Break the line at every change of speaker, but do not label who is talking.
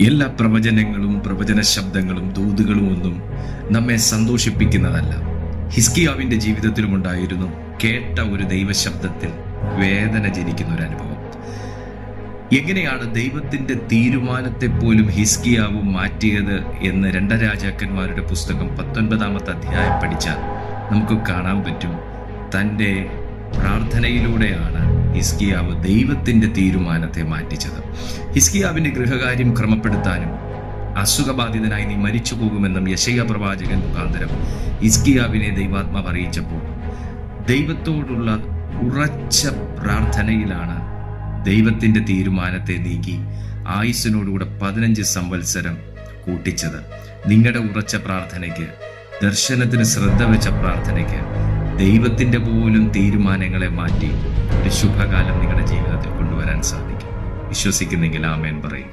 എല്ലാ പ്രവചനങ്ങളും പ്രവചന ശബ്ദങ്ങളും ദൂതുകളും ഒന്നും നമ്മെ സന്തോഷിപ്പിക്കുന്നതല്ല. ഹിസ്കിയാവിന്റെ ജീവിതത്തിലുമുണ്ടായിരുന്നു കേട്ട ഒരു ദൈവശബ്ദത്തിൽ വേദന ജനിക്കുന്ന ഒരു അനുഭവം. എങ്ങനെയാണ് ദൈവത്തിന്റെ തീരുമാനത്തെ പോലും ഹിസ്കിയാവ് മാറ്റിയത് എന്ന് 2 രാജാക്കന്മാരുടെ പുസ്തകം 19-ാമത്തെ അധ്യായം പഠിച്ചാൽ നമുക്ക് കാണാൻ പറ്റും. തൻ്റെ പ്രാർത്ഥനയിലൂടെയാണ് ഹിസ്കിയാവ് ദൈവത്തിന്റെ തീരുമാനത്തെ മാറ്റിച്ചത്. ഹിസ്കിയാവിന്റെ ഗൃഹകാര്യം ക്രമപ്പെടുത്താനും അസുഖബാധിതനായി നീ മരിച്ചു പോകുമെന്നും യെശയ്യാ പ്രവാചകൻ മുഖാന്തരം ഹിസ്കിയാവിനെ ദൈവാത്മാവ് അറിയിച്ചപ്പോൾ ദൈവത്തോടുള്ള ഉറച്ച പ്രാർത്ഥനയിലാണ് ദൈവത്തിന്റെ തീരുമാനത്തെ നീക്കി ആയുസ്സിനോടുകൂടെ 15 സംവത്സരം കൂട്ടിച്ചത്. നിങ്ങളുടെ ഉറച്ച പ്രാർത്ഥനയ്ക്ക്, ദർശനത്തിന് ശ്രദ്ധ വെച്ച പ്രാർത്ഥനയ്ക്ക് ദൈവത്തിന്റെ പോലും തീരുമാനങ്ങളെ മാറ്റി ഒരു ശുഭകാലം നിങ്ങളുടെ ജീവിതത്തിൽ കൊണ്ടുവരാൻ സാധിക്കും. വിശ്വസിക്കുന്നെങ്കിൽ ആമേൻ പറയുക.